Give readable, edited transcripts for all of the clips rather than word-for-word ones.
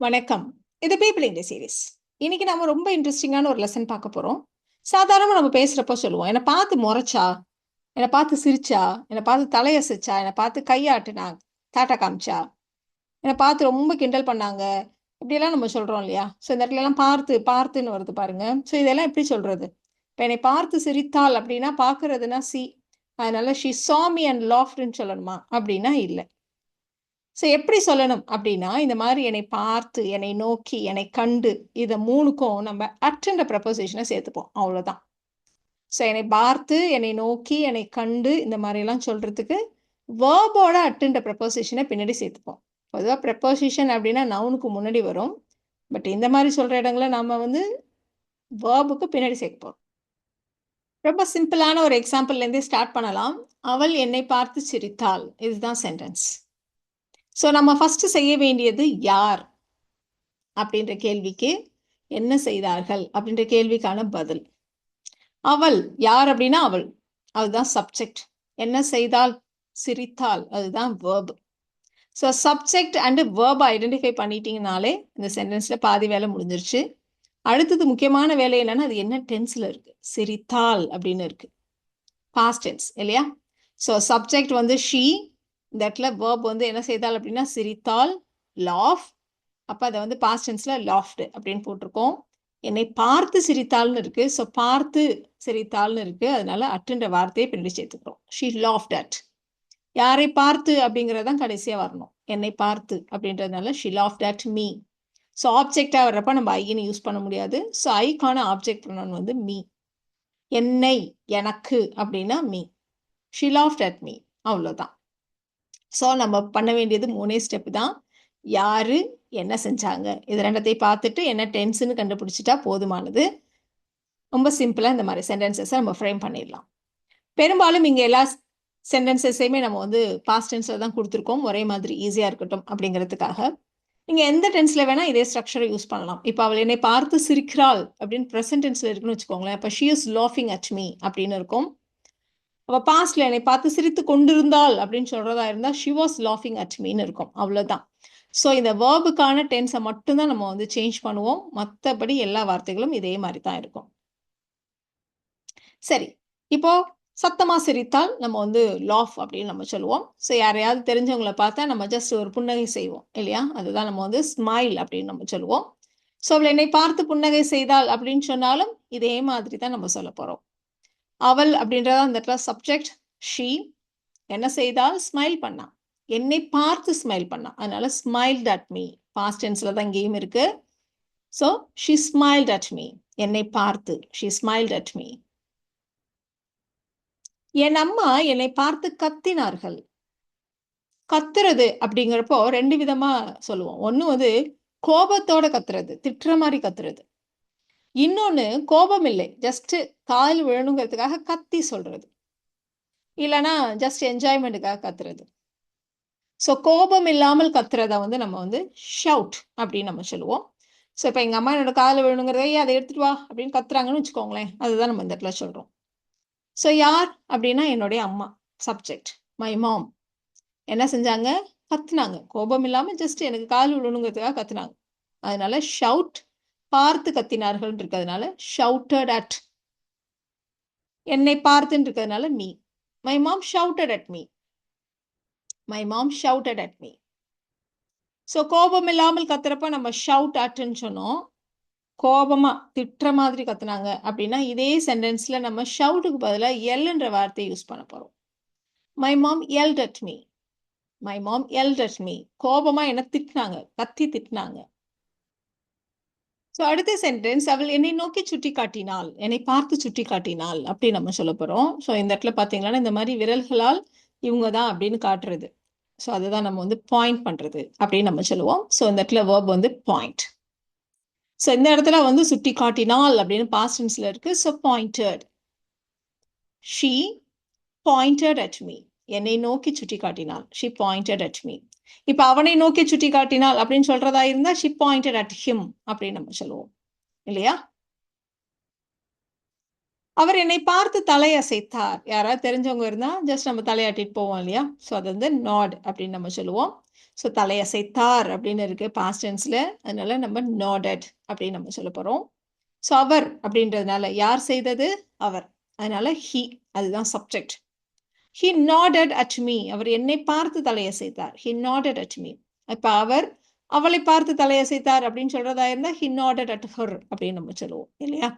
வணக்கம். இது people English series. இன்னைக்கு நாம ரொம்ப இன்ட்ரெஸ்டிங்கான ஒரு லெசன் பார்க்க போறோம். சாதாரணமா நம்ம பேசுறப்போ சொல்லுவோம், "என்ன பார்த்து முறைச்சா, என்ன பார்த்து சிரிச்சா, என்ன பார்த்து தலையசைச்சா, என்ன பார்த்து கையாட்டுனா, டாட்டா காமிச்சா, என்ன பார்த்து ரொம்ப கிண்டல் பண்ணாங்க." இப்படியெல்லாம் நம்ம சொல்றோம் இல்லையா? ஸோ இந்த இடத்துலலாம் பார்த்துன்னு வருது பாருங்க. ஸோ இதெல்லாம் எப்படி சொல்றது? இப்ப என்னை பார்த்து சிரித்தாள் அப்படின்னா, பார்க்கிறதுனா சி. அதனால ஷி saw me and laughed-ன்னு சொல்லணுமா? அப்படின்னா இல்ல. ஸோ எப்படி சொல்லணும் அப்படின்னா, இந்த மாரி என்னை பார்த்து, என்னை நோக்கி, என்னை கண்டு இத 3க்கும் நம்ம அட்ன்ற ப்ரப்போசிஷன சேர்த்துப்போம். அவ்வளோதான். ஸோ என்னை பார்த்து, என்னை நோக்கி, என்னை கண்டு இந்த மாரிலாம் சொல்றதுக்கு வெர்போட அட்ன்ற ப்ரப்போசிஷன பின்னாடி சேர்த்துப்போம். பொதுவா ப்ரப்போசிஷன் அப்படின்னா நவுனுக்கு முன்னாடி வரும். பட் இந்த மாரி சொல்ற இடங்கள்ல நாம வந்து வெர்புக்கு பின்னாடி சேர்க்க போறோம். ரொம்ப சிம்பிளான ஒரு எக்ஸாம்பிள்லேருந்தே ஸ்டார்ட் பண்ணலாம். அவள் என்னை பார்த்து சிரித்தாள். இதுதான் சென்டென்ஸ். ஸோ நம்ம ஃபர்ஸ்ட்டு செய்ய வேண்டியது யார்? அப்படின்ற கேள்விக்கு என்ன செய்தார்கள் அப்படின்ற கேள்விக்கான பதில். அவள் யார் அப்படின்னா அவள். அதுதான் சப்ஜெக்ட். என்ன செய்தால்? சிரித்தாள். அதுதான் verb. So subject and verb identify பண்ணிட்டீங்கனாலே இந்த சென்டென்ஸ்ல பாதி வேலை முடிஞ்சிருச்சு. அடுத்தது முக்கியமான வேலை என்னன்னா அது என்ன டென்ஸ்ல இருக்கு? சிரித்தாள் அப்படின்னு இருக்கு. பாஸ்ட் டென்ஸ் இல்லையா? ஸோ சப்ஜெக்ட் வந்து ஷீ. இந்த இடத்துல வேர்ப் வந்து என்ன செய்தாள் அப்படின்னா சிரித்தாள், லாஃப். அப்ப அத வந்து பாஸ்ட் டென்ஸ்ல லாஃப்ட் அப்படின்னு போட்டிருக்கோம். என்னை பார்த்து சிரித்தாள்னு இருக்கு. ஸோ பார்த்து சிரித்தாள்னு இருக்கு. அதனால அட்ன்ற வார்த்தையை பின்னாடி சேர்த்துக்கிறோம். She laughed at. யாரை பார்த்து அப்படிங்கிறது தான் கடைசியா வரணும். என்னை பார்த்து அப்படின்றதுனால she laughed at me. So ஆப்ஜெக்டா வர்றப்ப நம்ம ஐன்னு யூஸ் பண்ண முடியாது. ஸோ ஐக்கான ஆப்ஜெக்ட் ப்ரொனவுன் வந்து மீ. என்னை, எனக்கு அப்படின்னா me. She laughed at me. அவ்வளோதான். ஸோ நம்ம பண்ண வேண்டியது 3 ஸ்டெப் தான். யாரு, என்ன செஞ்சாங்க? இது 2த்தையும் பார்த்துட்டு என்ன டென்ஸ்ன்னு கண்டுபிடிச்சிட்டா போதுமானது. ரொம்ப சிம்பிளா இந்த மாதிரி சென்டென்சஸை நம்ம ஃப்ரேம் பண்ணிடலாம். பெரும்பாலும் இங்க எல்லா சென்டென்சஸையுமே நம்ம வந்து பாஸ்ட் டென்ஸ்ல தான் கொடுத்துருக்கோம். ஒரே மாதிரி ஈஸியா இருக்கட்டும் அப்படிங்கிறதுக்காக. நீங்க எந்த டென்ஸ்ல வேணா இதே ஸ்ட்ரக்சரை யூஸ் பண்ணலாம். இப்போ அவள் என்னை பார்த்து சிரிக்கிறாள் அப்படின்னு ப்ரெசன்ட் டென்ஸ்ல இருக்குன்னு வச்சுக்கோங்களேன். அப்போ ஷி இஸ் லாஃபிங் அட் மீ அப்படின்னு இருக்கும். அவ பாஸ்ட்ல என்னை பார்த்து சிரித்து கொண்டிருந்தாள் அப்படின்னு சொல்றதா இருந்தா ஷி வாஸ் லாஃபிங் அட் மீன்னு இருக்கும். அவ்வளவுதான். ஸோ இந்த வேர்புக்கான டென்ஸை மட்டும்தான் நம்ம வந்து சேஞ்ச் பண்ணுவோம். மற்றபடி எல்லா வார்த்தைகளும் இதே மாதிரி தான் இருக்கும். சரி, இப்போ சத்தமா சிரித்தால் நம்ம வந்து லாஃப் அப்படின்னு நம்ம சொல்லுவோம். ஸோ யாரையாவது தெரிஞ்சவங்களை பார்த்தா நம்ம ஜஸ்ட் ஒரு புன்னகை செய்வோம் இல்லையா? அதுதான் நம்ம வந்து ஸ்மைல் அப்படின்னு நம்ம சொல்லுவோம். ஸோ அவள் என்னை பார்த்து புன்னகை செய்தாள் அப்படின்னு சொன்னாலும் இதே மாதிரி தான் நம்ம சொல்ல போறோம். அவள் அப்படின்றத அந்த இடத்துல சப்ஜெக்ட் ஷீ. என்ன செய்தால்? ஸ்மைல் பண்ணா. என்னை பார்த்து ஸ்மைல் பண்ணா. அதனால ஸ்மைல்ட் அட் மீ. பாஸ்ட் டென்ஸ்ல தான் இங்கேயும் இருக்கு. So she smiled at me. என்னை பார்த்து ஷி ஸ்மைல்ட் அட் மீ. என் அம்மா என்னை பார்த்து கத்தினார்கள். கத்துறது அப்படிங்கிறப்போ 2 விதமா சொல்லுவோம். ஒண்ணு வந்து கோபத்தோட கத்துறது, திட்டுற மாதிரி கத்துறது. இன்னொன்னு கோபம் இல்லை, ஜஸ்ட் கால் விழணுங்கிறதுக்காக கத்தி சொல்றது. இல்லைன்னா ஜஸ்ட் என்ஜாய்மெண்ட்டுக்காக கத்துறது. ஸோ கோபம் இல்லாமல் கத்துறத வந்து நம்ம வந்து ஷவுட் அப்படின்னு நம்ம சொல்லுவோம். ஸோ இப்போ எங்கள் அம்மா என்னோட காலில் விழுணுங்கிறத அதை எடுத்துட்டு வா அப்படின்னு கத்துறாங்கன்னு வச்சுக்கோங்களேன். அதுதான் நம்ம இந்த இடத்துல சொல்கிறோம். ஸோ யார் அப்படின்னா என்னுடைய அம்மா சப்ஜெக்ட். My mom. என்ன செஞ்சாங்க? கத்துனாங்க. கோபம் இல்லாமல் ஜஸ்ட் எனக்கு கால் விழணுங்கிறதுக்காக கத்துனாங்க. அதனால ஷவுட். பார்த்து கத்தினார்கள் இருக்கிறதுனால ஷவுட்டட் அட். என்னை பார்த்துன்னு இருக்கிறதுனால me. My mom shouted at me. My mom shouted at me. So கோபம் இல்லாமல் கத்துறப்ப நம்ம ஷவுட் அட்ன்னு சொன்னோம். கோபமா திட்டுற மாதிரி கத்துனாங்க அப்படின்னா இதே சென்டென்ஸ்ல நம்ம ஷவுட்டுக்கு பதிலாக எல்ன்ற வார்த்தையை யூஸ் பண்ண போறோம். My mom yelled at me. My mom yelled at me. கோபமா என்ன திட்டினாங்க, கத்தி திட்டினாங்க. ஸோ அடுத்த சென்டென்ஸ் அவள் என்னை நோக்கி சுட்டி காட்டினாள், என்னை பார்த்து சுட்டி காட்டினாள் அப்படி நம்ம சொல்ல போறோம். ஸோ இந்த இடத்துல பார்த்தீங்கன்னா இந்த மாதிரி விரல்களால் இவங்க தான் அப்படின்னு காட்டுறது. ஸோ அதுதான் நம்ம வந்து பாயிண்ட் பண்றது அப்படின்னு நம்ம சொல்லுவோம். ஸோ இந்த இடத்துல வேர்ப் வந்து பாயிண்ட். ஸோ இந்த இடத்துல வந்து சுட்டி காட்டினாள் அப்படின்னு பாஸ்ட் டென்ஸ்ல இருக்கு. So pointed. She pointed at me. என்னை நோக்கி சுட்டி காட்டினாள். She pointed at me. இப்ப அவனை நோக்கி சுட்டி காட்டினாள் அப்படின்னு சொல்றதா இருந்தா ஷீ பாயிண்டட் அட் ஹிம் அப்படின்னு நம்ம சொல்லுவோம் இல்லையா? அவர் என்னை பார்த்து தலையசைத்தார். யாராவது தெரிஞ்சவங்க இருந்தா ஜஸ்ட் நம்ம தலையாட்டிட்டு போவோம் இல்லையா? ஸோ அது வந்து நாட் அப்படின்னு நம்ம சொல்லுவோம். ஸோ தலையசைத்தார் அப்படின்னு இருக்கு பாஸ்ட் டென்ஸ்ல. அதனால நம்ம nodded அப்படின்னு நம்ம சொல்ல போறோம். ஸோ அவர் அப்படின்றதுனால யார் செய்தது? அவர். அதனால he, அதுதான் subject. He nodded at me. அவர் என்னை பார்த்து தலையசைத்தார். He nodded at me. இப்ப அவர் அவளை பார்த்து தலையசைத்தார் அப்படின்னு சொல்றதா இருந்தா he nodded at her அப்படின்னு நம்ம சொல்லுவோம் இல்லையா?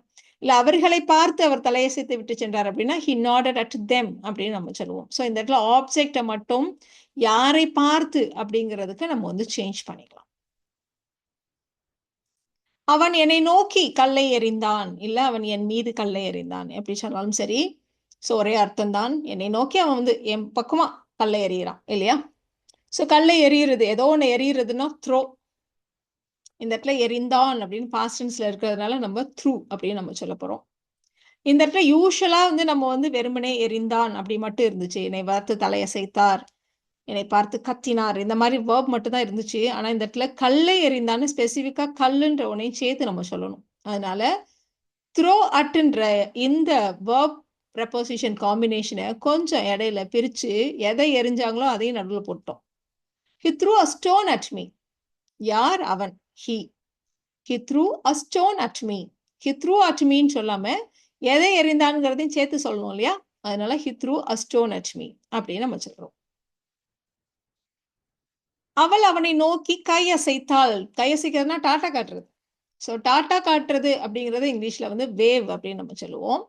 இல்ல அவர்களை பார்த்து அவர் தலையசைத்து விட்டு சென்றார் அப்படின்னா he nodded at them அப்படின்னு நம்ம சொல்லுவோம். ஸோ இந்த இடத்துல ஆப்ஜெக்டை மட்டும் யாரை பார்த்து அப்படிங்கிறதுக்கு நம்ம வந்து சேஞ்ச் பண்ணிக்கலாம். அவன் என்னை நோக்கி கல்லை எறிந்தான், இல்ல அவன் என் மீது கல்லை எறிந்தான், எப்படி சொன்னாலும் சரி. ஸோ ஒரே அர்த்தம் தான். என்னை நோக்கி அவன் வந்து என் பக்கமா கல்லை எறிகிறான் இல்லையா? ஸோ கல்லை எறிகிறது, ஏதோ ஒன்று எறிகிறதுனா த்ரோ. இந்த இடத்துல எறிந்தான் அப்படின்னு பாஸ்ட் டென்ஸ்ல இருக்கிறதுனால நம்ம த்ரூ அப்படின்னு நம்ம சொல்ல போறோம். இந்த இடத்துல யூஸ்வலா வந்து நம்ம வந்து வெறுமனே எறிந்தான் அப்படி மட்டும் இருந்துச்சு. என்னை பார்த்து தலையசைத்தார், என்னை பார்த்து கத்தினார், இந்த மாதிரி வேர்ப் மட்டும் தான் இருந்துச்சு. ஆனா இந்த இடத்துல கல்லை எறிந்தான்னு ஸ்பெசிஃபிக்கா கல்லுன்ற ஒன்னையும் சேர்த்து நம்ம சொல்லணும். அதனால த்ரோ அட்ன்ற இந்த வேர்ப் ப்ரெப்போசிஷன் காம்பினேஷனை கொஞ்சம் இடையில பிரிச்சு எதை எரிஞ்சாங்களோ அதையும் நடுவில் போட்டோம். He threw a stone at me. யார்? அவன். He. He threw a stone at me. He threw at meன்னு சொல்லாம எதை எறிந்தான்ங்கிறதையும் சேர்த்து சொல்லணும் இல்லையா? அதனால he threw a stone at me அப்படின்னு நம்ம சொல்றோம். அவள் அவனை நோக்கி கையசைத்தாள். கையசைக்கிறதுனா டாட்டா காட்டுறது. ஸோ டாட்டா காட்டுறது அப்படிங்கிறது இங்கிலீஷ்ல வந்து வேவ் அப்படின்னு நம்ம சொல்லுவோம்.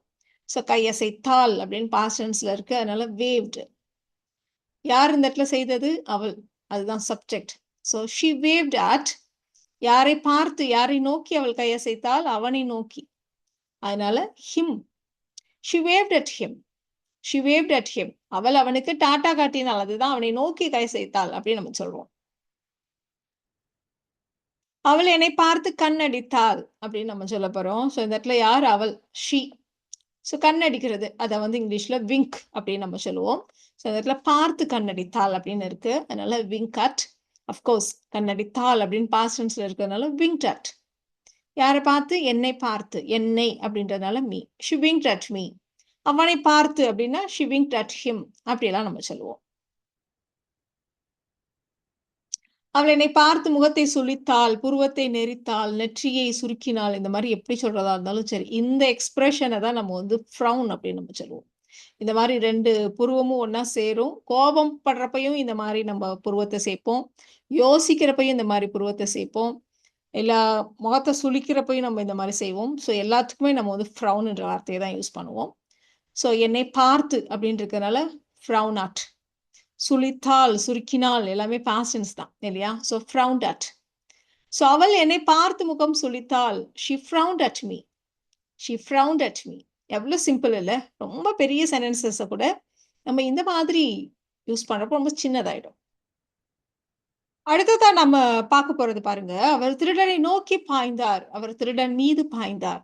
ஸோ கையசைத்தாள் அப்படின்னு பாஸ்ட் டென்ஸ்ல இருக்கு. அதனால வேவ்டு. யார் இந்த இடத்துல செய்தது? அவள். அதுதான் subject. So she waved at, யாரை பார்த்து, யாரை நோக்கி அவள் கையசைத்தாள்? அவனை நோக்கி. அதனால him. She waved at him. She waved at him. அவள் அவனுக்கு டாட்டா காட்டினாள், அதுதான் அவனை நோக்கி கையசைத்தாள் அப்படின்னு நம்ம சொல்றோம். அவள் என்னை பார்த்து கண்ணடித்தாள் அப்படின்னு நம்ம சொல்ல போறோம். ஸோ இந்த இடத்துல யார்? அவள். ஷி. ஸோ கண்ணடிக்கிறது, அதை வந்து இங்கிலீஷ்ல விங்க் அப்படின்னு நம்ம சொல்லுவோம். ஸோ இந்த இடத்துல பார்த்து கண்ணடித்தாள் அப்படின்னு இருக்கு. அதனால விங்க் அட். அஃப்கோர்ஸ் கண்ணடித்தாள் அப்படின்னு பாஸ்ட் டென்ஸ்ல இருக்கிறதுனால விங்க்ட் அட். யாரை பார்த்து? என்னை பார்த்து. என்னை அப்படின்றதுனால me. She winked at me. அவனை பார்த்து அப்படின்னா ஷி விங்க்ட் அட் ஹிம் அப்படியெல்லாம் நம்ம சொல்லுவோம். அவள் என்னை பார்த்து முகத்தை சுளித்தாள், புருவத்தை நெரித்தாள், நெற்றியை சுருக்கினாள், இந்த மாதிரி எப்படி சொல்றதா இருந்தாலும் சரி, இந்த எக்ஸ்பிரஷனை தான் நம்ம வந்து ஃப்ரௌன் அப்படின்னு நம்ம சொல்லுவோம். இந்த மாதிரி ரெண்டு புருவமும் ஒன்னா சேரும். கோபம் படுறப்பையும் இந்த மாதிரி நம்ம புருவத்தை சேர்ப்போம், யோசிக்கிறப்பையும் இந்த மாதிரி புருவத்தை சேர்ப்போம், எல்லா முகத்தை சுளிக்கிறப்பையும் நம்ம இந்த மாதிரி செய்வோம். ஸோ எல்லாத்துக்குமே நம்ம வந்து ஃப்ரௌன்ன்ற வார்த்தையை தான் யூஸ் பண்ணுவோம். ஸோ என்னை பார்த்து அப்படின்னு இருக்கிறதுனால ஃப்ரௌன் அட். சுளித்தாள், சுருக்கினாள் எல்லாமே பாஸ்ட் டென்ஸ் தான் இல்லையா? So ஃப்ரௌண்ட் at. ஸோ அவள் என்னை பார்த்து முகம் சுளித்தாள். She frowned at me. She frowned at me. எவ்வளோ சிம்பிள் இல்லை? ரொம்ப பெரிய சென்டென்சஸை கூட நம்ம இந்த மாதிரி யூஸ் பண்ணுறப்போ ரொம்ப சின்னதாயிடும். அடுத்ததான் நம்ம பார்க்க போறது பாருங்க. அவர் திருடனை நோக்கி பாய்ந்தார். அவர் திருடன் மீது பாய்ந்தார்.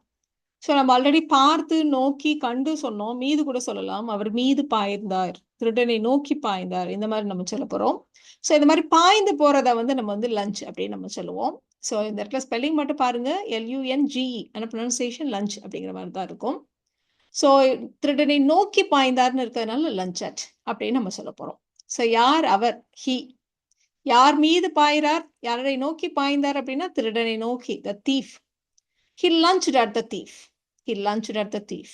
ஸோ நம்ம ஆல்ரெடி பார்த்து, நோக்கி, கண்டு சொன்னோம். மீது கூட சொல்லலாம். அவர் மீது பாய்ந்தார், திருடனை நோக்கி பாய்ந்தார், இந்த மாதிரி நம்ம சொல்ல போறோம். ஸோ இந்த மாதிரி பாய்ந்து போறத வந்து நம்ம வந்து லஞ்ச் அப்படின்னு நம்ம சொல்லுவோம். ஸோ இந்த இடத்துல ஸ்பெல்லிங் மட்டும் பாருங்க. LUNGE ஆன ப்ரொனன்சியேஷன் லஞ்ச் அப்படிங்கிற மாதிரி தான் இருக்கும். ஸோ திருடனை நோக்கி பாய்ந்தார்னு இருக்கிறதுனால லஞ்ச் அட் அப்படின்னு நம்ம சொல்ல போறோம். ஸோ யார்? அவர். ஹி. யார் மீது பாய்கிறார்? யாரை நோக்கி பாய்ந்தார் அப்படின்னா திருடனை நோக்கி, த thief. He lunged at the thief. He lunged at the thief.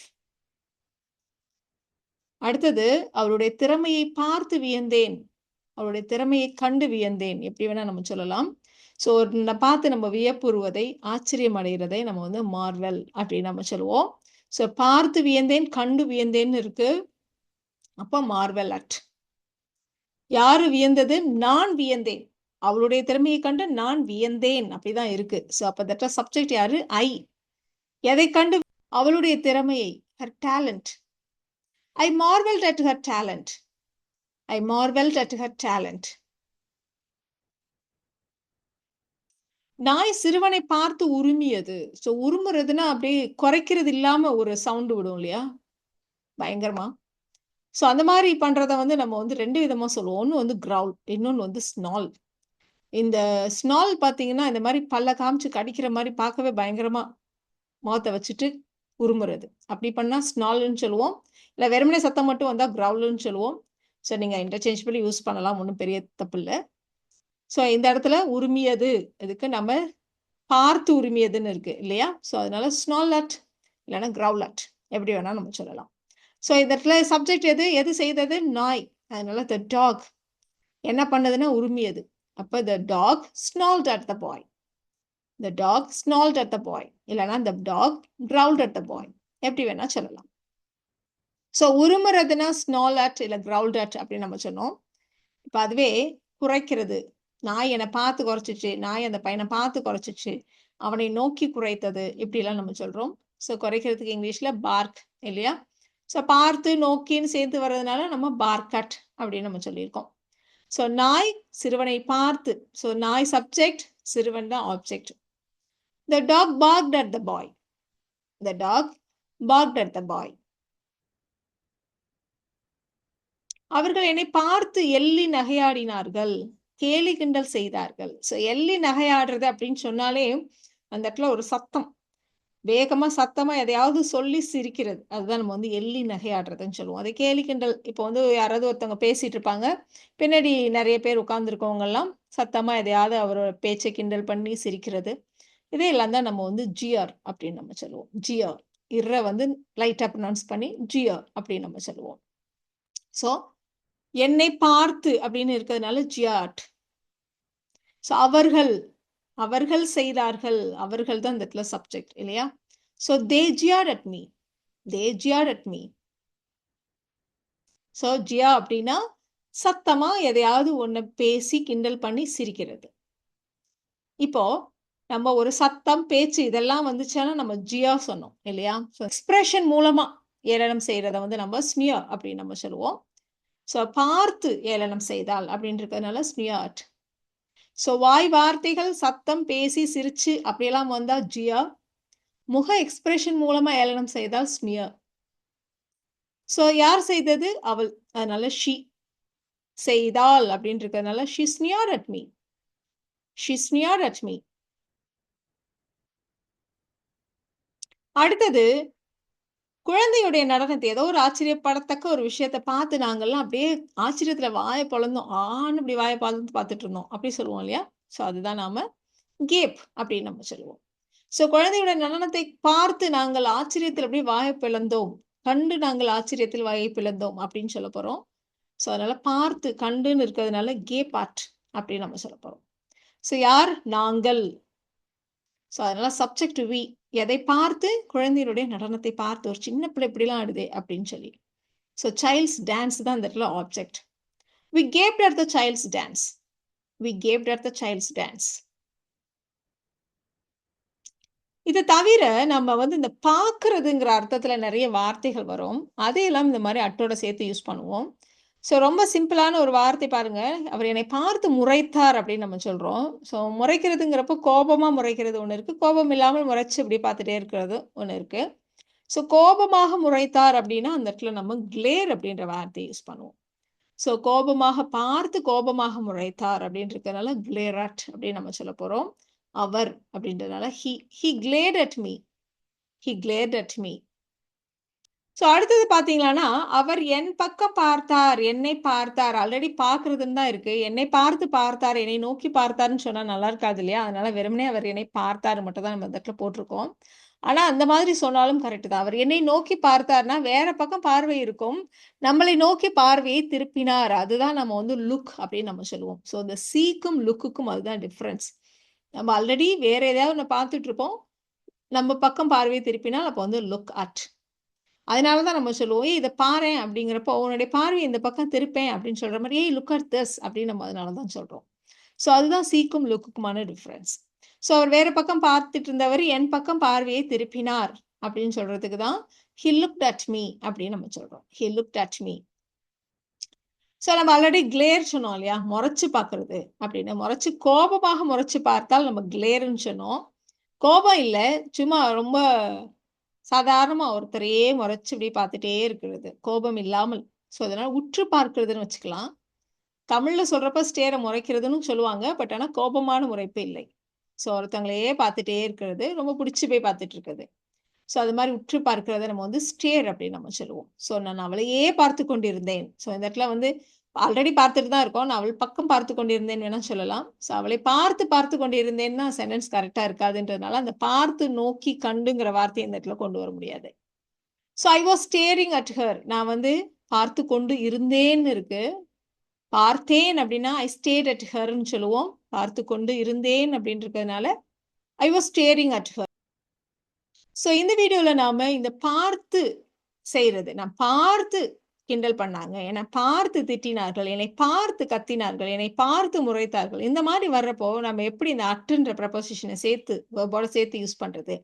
அடுத்தது அவருடைய திறமையை பார்த்து வியந்தேன். அவருடைய திறமையை கண்டு வியந்தேன். எப்படி வேணா நம்ம சொல்லலாம். ஸோ பார்த்து நம்ம வியப்புறுவதை, ஆச்சரியம் அடைகிறதை நம்ம வந்து மார்வெல் அப்படின்னு நம்ம சொல்லுவோம். ஸோ பார்த்து வியந்தேன், கண்டு வியந்தேன்னு இருக்கு. அப்போ மார்வெல் அட். யாரு வியந்தது? நான் வியந்தேன். அவளுடைய திறமையை கண்டு நான் வியந்தேன் அப்படிதான் இருக்கு. ஸோ அப்போ தட் சப்ஜெக்ட் யாரு? ஐ. எதை கண்டு? அவளுடைய திறமையை, her talent. I marveled at her talent. I marveled at her talent. நாய் சிறுவனை பார்த்து உருமியது. ஸோ உருமுறதுன்னா அப்படியே குறைக்கிறது இல்லாம ஒரு சவுண்டு விடும் இல்லையா? பயங்கரமா. ஸோ அந்த மாதிரி பண்றத வந்து நம்ம வந்து ரெண்டு விதமா சொல்லுவோம். ஒன்று வந்து கிரவுல், இன்னொன்று வந்து ஸ்நால். இந்த ஸ்நால் பார்த்தீங்கன்னா இந்த மாதிரி பல்ல காமிச்சு கடிக்கிற மாதிரி பார்க்கவே பயங்கரமா முகத்தை வச்சுட்டு உருமுறது. அப்படி பண்ணா ஸ்நால்னு சொல்லுவோம். இல்லை வெறுமனே சத்தம் மட்டும் வந்தால் கிரவுல்னு சொல்லுவோம். ஸோ நீங்கள் இன்டர்சேஞ்சபிளி யூஸ் பண்ணலாம், ஒன்றும் பெரிய தப்பு இல்லை. ஸோ இந்த இடத்துல உரிமையது இதுக்கு நம்ம பார்த்து உரிமையதுன்னு இருக்கு இல்லையா? ஸோ அதனால ஸ்னாலட் இல்லைன்னா கிரவுலட் எப்படி வேணா நம்ம சொல்லலாம். ஸோ இந்த இடத்துல சப்ஜெக்ட் எது செய்தது? நாய். அதனால த டாக் என்ன பண்ணதுன்னா உரிமையது. அப்போ the dog snarled at the boy. The dog snarled at the boy இல்லைன்னா த டாக் கிரவுல்ட் அட் த பாய் எப்படி வேணா சொல்லலாம். ஸோ உருமுறதுன்னா ஸ்னால் அட் இல்லை கிரவுல்ட் அட் அப்படின்னு நம்ம சொன்னோம். இப்போ அதுவே குறைக்கிறது, நாய் என்னை பார்த்து குறைச்சிச்சு, நாய் அந்த பையனை பார்த்து குறைச்சிச்சு, அவனை நோக்கி குறைத்தது, இப்படிலாம் நம்ம சொல்கிறோம். ஸோ குறைக்கிறதுக்கு இங்கிலீஷில் பார்க் இல்லையா? ஸோ பார்த்து நோக்கின்னு சேர்த்து வர்றதுனால நம்ம பார்கட் அப்படின்னு நம்ம சொல்லியிருக்கோம். ஸோ நாய் சிறுவனை பார்த்து, ஸோ நாய் சப்ஜெக்ட், சிறுவன் தான் object. The dog barked at the boy. The dog barked at the boy. அவர்கள் என்னை பார்த்து எள்ளி நகையாடினார்கள், கேலி கிண்டல் செய்தார்கள். ஸோ எள்ளி நகையாடுறது அப்படின்னு சொன்னாலே அந்த இடத்துல ஒரு சத்தம், வேகமா சத்தமா எதையாவது சொல்லி சிரிக்கிறது, அதுதான் நம்ம வந்து எள்ளி நகையாடுறதுன்னு சொல்லுவோம். அது கேலி கிண்டல். இப்போ வந்து யாராவது ஒருத்தவங்க பேசிட்டு இருப்பாங்க, பின்னாடி நிறைய பேர் உட்கார்ந்துருக்கவங்க எல்லாம் சத்தமா எதையாவது அவரோட பேச்சை கிண்டல் பண்ணி சிரிக்கிறது, இதையெல்லாம் தான் நம்ம வந்து ஜியர் அப்படின்னு நம்ம சொல்லுவோம். ஜியர் இற வந்து லைட்டா ப்ரொனவுன்ஸ் பண்ணி ஜியர் அப்படின்னு நம்ம சொல்லுவோம். ஸோ என்னை பார்த்து அப்படின்னு இருக்கிறதுனால ஜியாட். ஸோ அவர்கள் செய்தார்கள், அவர்கள் தான் இந்த இடத்துல சப்ஜெக்ட் இல்லையா? So they jeered at me. They jeered at me. So jeer அப்படின்னா சத்தமா எதையாவது ஒன்று பேசி கிண்டல் பண்ணி சிரிக்கிறது. இப்போ நம்ம ஒரு சத்தம் பேச்சு இதெல்லாம் வந்துச்சுன்னா நம்ம ஜியா சொன்னோம் இல்லையா? ஸோ எக்ஸ்பிரஷன் மூலமா ஏளனம் செய்யறத வந்து நம்ம ஸ்மியர் அப்படின்னு நம்ம சொல்லுவோம். ஸோ பார்த்து ஏளனம் செய்தால் அப்படின்றதுனால ஸ்மியாட். ஸோ வாய் வார்த்தைகள் சத்தம் பேசி சிரிச்சு அப்படியெல்லாம் வந்தா ஜியா, முக எக்ஸ்பிரஷன் மூலமா ஏளனம் செய்தால் ஸ்மியர். ஸோ யார் செய்தது? அவள். அதனால ஷி. செய்தால் அப்படின்றதுனால she smeared at me. She smeared at me. அடுத்தது குழந்தையுடைய நடனத்தை, ஏதோ ஒரு ஆச்சரியப்படத்தக்க ஒரு விஷயத்த பார்த்து நாங்கள்லாம் அப்படியே ஆச்சரியத்துல வாயை பொளந்தோம். ஆன்னு இப்படி வாயை பார்த்து பார்த்துட்டு இருந்தோம் அப்படி சொல்லுவோம் இல்லையா? ஸோ அதுதான் நாம கேப் அப்படின்னு நம்ம சொல்லுவோம். ஸோ குழந்தையோட நடனத்தை பார்த்து நாங்கள் ஆச்சரியத்தில் அப்படியே வாயை பிளந்தோம், கண்டு நாங்கள் ஆச்சரியத்தில் வாயை பிளந்தோம் அப்படின்னு சொல்ல போறோம். ஸோ அதனால பார்த்து கண்டுன்னு இருக்கிறதுனால கேப் ஆர்ட் அப்படின்னு நம்ம சொல்ல போறோம். ஸோ யார்? நாங்கள். ஸோ அதனால சப்ஜெக்ட் வி. எதை பார்த்து? குழந்தையினுடைய நடனத்தை பார்த்து, ஒரு சின்ன பிள்ளை இப்படிலாம் ஆடுதே அப்படின்னு சொல்லி. ஸோ சைல்ட்ஸ் டான்ஸ் தான் இந்த இடத்துல object. We gaped at the child's dance. We gaped at the child's dance. இது தவிர நம்ம வந்து இந்த பார்க்கறதுங்கிற அர்த்தத்துல நிறைய வார்த்தைகள் வரும். அதையெல்லாம் இந்த மாதிரி அட்டோட சேர்த்து யூஸ் பண்ணுவோம். ஸோ ரொம்ப சிம்பிளான ஒரு வார்த்தை பாருங்க. அவர் என்னை பார்த்து முறைத்தார் அப்படின்னு நம்ம சொல்றோம். ஸோ முறைக்கிறதுங்கிறப்போ கோபமா முறைக்கிறது ஒன்று இருக்கு, கோபம் இல்லாமல் முறைச்சு இப்படி பார்த்துட்டே இருக்கிறது ஒன்று இருக்கு. ஸோ கோபமாக முறைத்தார் அப்படின்னா அந்த இடத்துல நம்ம கிளேர் அப்படின்ற வார்த்தையை யூஸ் பண்ணுவோம். ஸோ கோபமாக பார்த்து கோபமாக முறைத்தார் அப்படின்றதுனால கிளேரட் அப்படின்னு நம்ம சொல்ல போறோம். அவர் அப்படின்றதுனால he glared at me. he glared at me. So அடுத்தது பார்த்தீங்களான்னா, அவர் என் பக்கம் பார்த்தார், என்னை பார்த்தார். ஆல்ரெடி பார்க்கிறதுன்னு தான் இருக்கு. என்னை பார்த்து பார்த்தார், என்னை நோக்கி பார்த்தார்ன்னு சொன்னா நல்லா இருக்காது இல்லையா? அதனால வெறுமனே அவர் என்னை பார்த்தார் மட்டும் தான் நம்ம இந்த இடத்துல போட்டிருக்கோம். ஆனா அந்த மாதிரி சொன்னாலும் கரெக்ட் தான். அவர் என்னை நோக்கி பார்த்தார்னா வேற பக்கம் பார்வை இருக்கும். நம்மளை நோக்கி பார்வையை திருப்பினார். அதுதான் நம்ம வந்து லுக் அப்படின்னு நம்ம சொல்லுவோம். ஸோ இந்த சீக்கும் லுக்குக்கும் அதுதான் டிஃபரன்ஸ். நம்ம ஆல்ரெடி வேற ஏதாவது ஒன்று பார்த்துட்டு இருப்போம். நம்ம பக்கம் பார்வையை திருப்பினால் அப்போ வந்து லுக் அட். அதனால தான் நம்ம சொல்லுவோம், இதை பாரேன் அப்படிங்கிறப்போ உன்னுடைய பார்வையை இந்த பக்கம் திருப்பேன் அப்படின்னு சொல்ற மாதிரி, ஏய் லுக் அட் திஸ் அப்படின்னு நம்ம அதனால தான் சொல்றோம். ஸோ அதுதான் சீக்கும் லுக்குக்குமான டிஃப்ரென்ஸ். ஸோ அவர் வேற பக்கம் பார்த்துட்டு இருந்தவர் என் பக்கம் பார்வையை திருப்பினார் அப்படின்னு சொல்றதுக்கு தான் ஹி லுக்ட் அட் மீ அப்படின்னு நம்ம சொல்றோம். He looked at me. So நம்ம ஆல்ரெடி கிளேர் சொன்னோம் இல்லையா? முறைச்சு பார்க்கறது அப்படின்னு. முறைச்சு கோபமாக முறைச்சு பார்த்தால் நம்ம கிளேர்ன்னு சொன்னோம். கோபம் இல்லை, சும்மா ரொம்ப சாதாரணமா ஒருத்தரையே முறைச்சு இப்படி பார்த்துட்டே இருக்கிறது, கோபம் இல்லாமல். ஸோ அதனால உற்று பார்க்கிறதுன்னு வச்சுக்கலாம். தமிழ்ல சொல்றப்ப ஸ்டேரை முறைக்கிறதுன்னு சொல்லுவாங்க. பட் ஆனால் கோபமான முறைப்பு இல்லை. ஸோ ஒருத்தவங்களையே பார்த்துட்டே இருக்கிறது, ரொம்ப பிடிச்சி போய் பார்த்துட்டு இருக்கிறது. ஸோ அது மாதிரி உற்று பார்க்கிறத நம்ம வந்து ஸ்டேர் அப்படின்னு நம்ம சொல்லுவோம். ஸோ நான் அவளையே பார்த்து கொண்டிருந்தேன். ஸோ இந்த இடத்துல வந்து ஆல்ரெடி பார்த்துட்டு தான் இருக்கோம். நான் அவள் பக்கம் பார்த்து கொண்டிருந்தேன் வேணா சொல்லலாம். ஸோ அவளை பார்த்து கொண்டிருந்தேன்னா சென்டென்ஸ் கரெக்ட்டா இருக்காதுன்றதுனால, அந்த பார்த்து, நோக்கி, கண்டுங்கிற வார்த்தைய இந்த இடத்துல கொண்டு வர முடியாது. So I was steering at her. நான் வந்து பார்த்து கொண்டு இருந்தேன்னு இருக்கு. பார்த்தேன் அப்படின்னா, ஐ ஸ்டேட் அட் ஹர்ன்னு சொல்லுவோம். பார்த்து கொண்டு இருந்தேன் அப்படின்னு இருக்கிறதுனால, I was steering at her. So இந்த வீடியோல நாம இந்த பார்த்து செய்றது, நான் பார்த்து கிண்டல் பண்ணாங்க, என்னை பார்த்து திட்டினார்கள், என்னை பார்த்து கத்தினார்கள், என்னை பார்த்து முறைத்தார்கள். இந்த மாரி வர்றப்போ, நம்ம எப்படி இந்த அட்ன்ற ப்ரப்போசிஷன சேர்த்து வெர்போட சேர்த்து யூஸ் பண்றது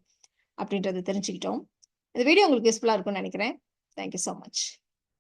அப்படின்றத தெரிஞ்சுக்கிட்டோம். இந்த வீடியோ உங்களுக்கு யூஸ்ஃபுல்லா இருக்கும்னு நெனைக்கிறேன். Thank you so much.